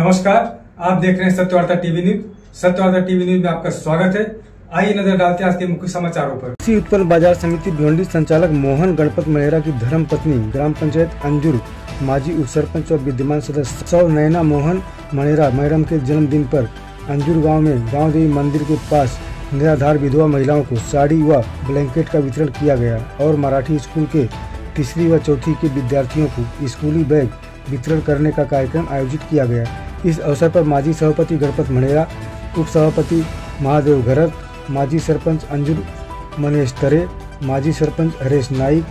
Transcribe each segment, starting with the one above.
नमस्कार, आप देख रहे हैं Satyavarta TV news. Satyavarta TV news में आपका स्वागत है। आइए नजर डालते हैं आज के मुख्य समाचारों पर। कृषि उत्पन्न बाजार समिति भिवंडी संचालक मोहन गणपत महेरा की धर्म पत्नी ग्राम पंचायत अंजुर माजी उप सरपंच और विद्यमान सदस्य सौ नैना मोहन महेरा मैडम के जन्मदिन पर अंजुर गाँव में गाँव देवी मंदिर के पास निराधार विधवा महिलाओं को साड़ी व ब्लैंकेट का वितरण किया गया और मराठी स्कूल के तीसरी व चौथी के विद्यार्थियों को स्कूली बैग वितरण करने का कार्यक्रम आयोजित किया गया। इस अवसर पर माजी सभापति गणपत महेरा, उप सभापति महादेव घरत, माजी सरपंच अंजुर मनेश तरे, माजी सरपंच हरेश नाइक,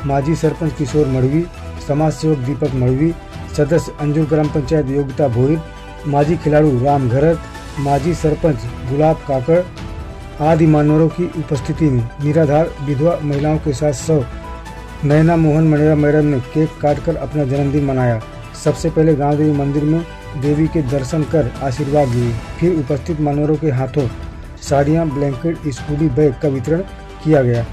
माजी सरपंच किशोर मड़वी, समाज सेवक दीपक मड़वी, सदस्य अंजुर ग्राम पंचायत योगिता भोईर, माजी खिलाड़ू राम घरत, माजी सरपंच गुलाब काकड़ आदि मान्यवरों की उपस्थिति में निराधार विधवा महिलाओं के साथ सौ नैना मोहन महेरा मैडम ने केक काटकर अपना जन्मदिन मनाया। सबसे पहले गांव देवी मंदिर में देवी के दर्शन कर आशीर्वाद लिए, फिर उपस्थित मान्यवरों के हाथों साड़ियां, ब्लैंकेट, स्कूली बैग का वितरण किया गया।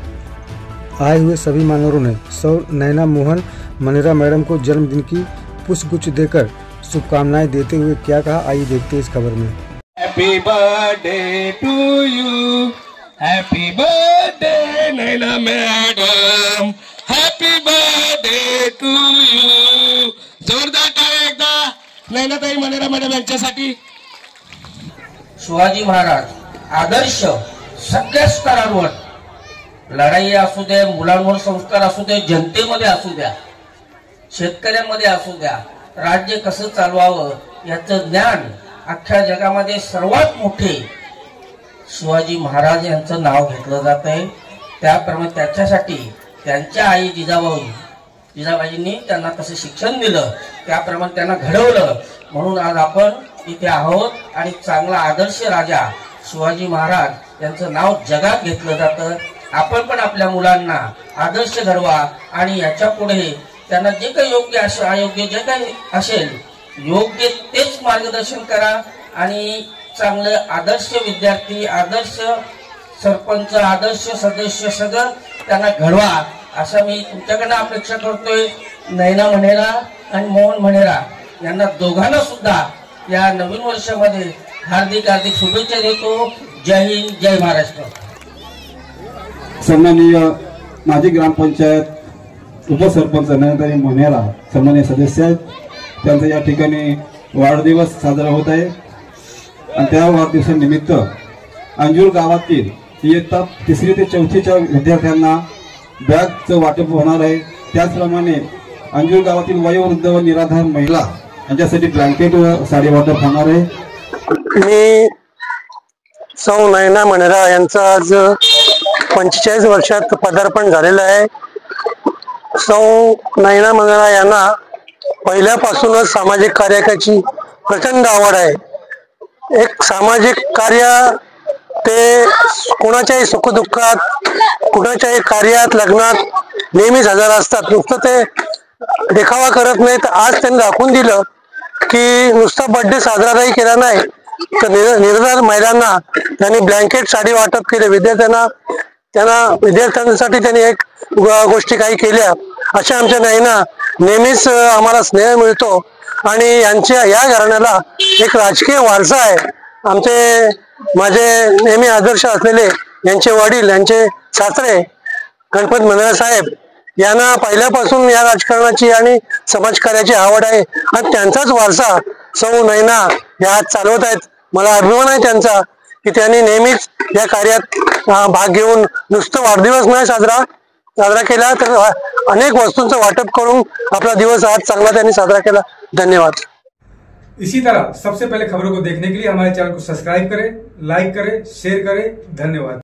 आए हुए सभी मान्यवरों ने सौ नैना मोहन महेरा मैडम को जन्मदिन की पुष्पगुच्छ देकर शुभकामनाएं देते हुए क्या कहा, आइए देखते हैं इस खबर में। Happy birthday to you, happy birthday Naina madam, happy birthday to you. जोरदार टाळ्या एकदा नैनाताई महेरा मॅडम यांच्यासाठी। शिवाजी महाराज आदर्श सगळ्या स्तरांवर, लढाई असू द्या, मुलांवर संस्कार असू द्या, जनतेमध्ये असू द्या, शेतकऱ्यांमध्ये असू द्या, राज्य कसं चालवावं याचं ज्ञान अख्ख्या जगामध्ये सर्वात मोठे शिवाजी महाराज यांचं नाव घेतलं जात आहे। त्याप्रमाणे त्याच्यासाठी त्यांच्या आई जिजाबाईंनी त्यांना तसे शिक्षण दिलं, त्याप्रमाणे त्यांना घडवलं, म्हणून आज आपण इथे आहोत आणि चांगला आदर्श राजा शिवाजी महाराज यांचं नाव जगात घेतलं जातं। आपण पण आपल्या मुलांना आदर्श घडवा आणि याच्या पुढे त्यांना जे काही योग्य अयोग्य जे काही असेल योग्य तेच मार्गदर्शन करा आणि चांगले आदर्श विद्यार्थी, आदर्श सरपंच, आदर्श सदस्य सगळं त्यांना घडवा असं मी तुमच्याकडनं अपेक्षा करतोय। नैना महेरा आणि मोहन महेरा यांना दोघांना सुद्धा या नवीन वर्षामध्ये हार्दिक हार्दिक शुभेच्छा देतो। जय हिंद, जय महाराष्ट्र। सन्माननीय माजी ग्रामपंचायत उपसरपंच नैनाताई महेरा सन्माननीय सदस्य आहेत, त्यांचा या ठिकाणी वाढदिवस साजरा होत आहे आणि त्या वाढदिवसानिमित्त अंजुर गावातील इयत्ता 3री ते 4थीच्या विद्यार्थ्यांना बॅगचं वाटप होणार आहे। त्याचप्रमाणे अंजुर गावातील वयोवृद्ध व निराधार महिला यांच्यासाठी ब्लँकेट व साडी वाटप होणार आहे। मी सौ नैना महेरा यांचं आज 45 वर्षात पदार्पण झालेलं आहे। सौ नैना महेरा यांना पहिल्यापासूनच सामाजिक कार्याची प्रचंड आवड आहे। एक सामाजिक कार्य ते कुणाच्याही सुखदुःखात, कुणाच्याही कार्यात, लग्नात नेहमीच हजर असतात। नुसतं ते देखावा करत नाही, तर आज त्यांनी दाखवून दिलं की नुसता बर्थडे साजराही केला नाही तर निराधार महिलांना त्यांनी ब्लँकेट, साडी वाटप केले, विद्यार्थ्यांसाठी त्यांनी एक गोष्टी काही केल्या। अशा आमच्या नैना नेहमीच आम्हाला स्नेह मिळतो आणि यांच्या या घराण्याला एक राजकीय वारसा आहे। माझे नेहमी आदर्श असलेले यांचे वडील, यांचे सासरे गणपत महेरा साहेब यांना पहिल्यापासून या राजकारणाची आणि समाजकार्याची आवड आहे आणि त्यांचाच वारसा सौ नैना या चालवत आहेत। मला अभिमान आहे त्यांचा की त्यांनी नेहमीच या कार्यात भाग घेऊन नुसतं वाढदिवस नाही साजरा केला तर अनेक वस्तूंचं वाटप करून आपला दिवस आज चांगला त्यांनी साजरा केला। धन्यवाद। इसी तरह सबसे पहले खबरों को देखने के लिए हमारे चैनल को सब्सक्राइब करें, लाइक करें, शेयर करें। धन्यवाद।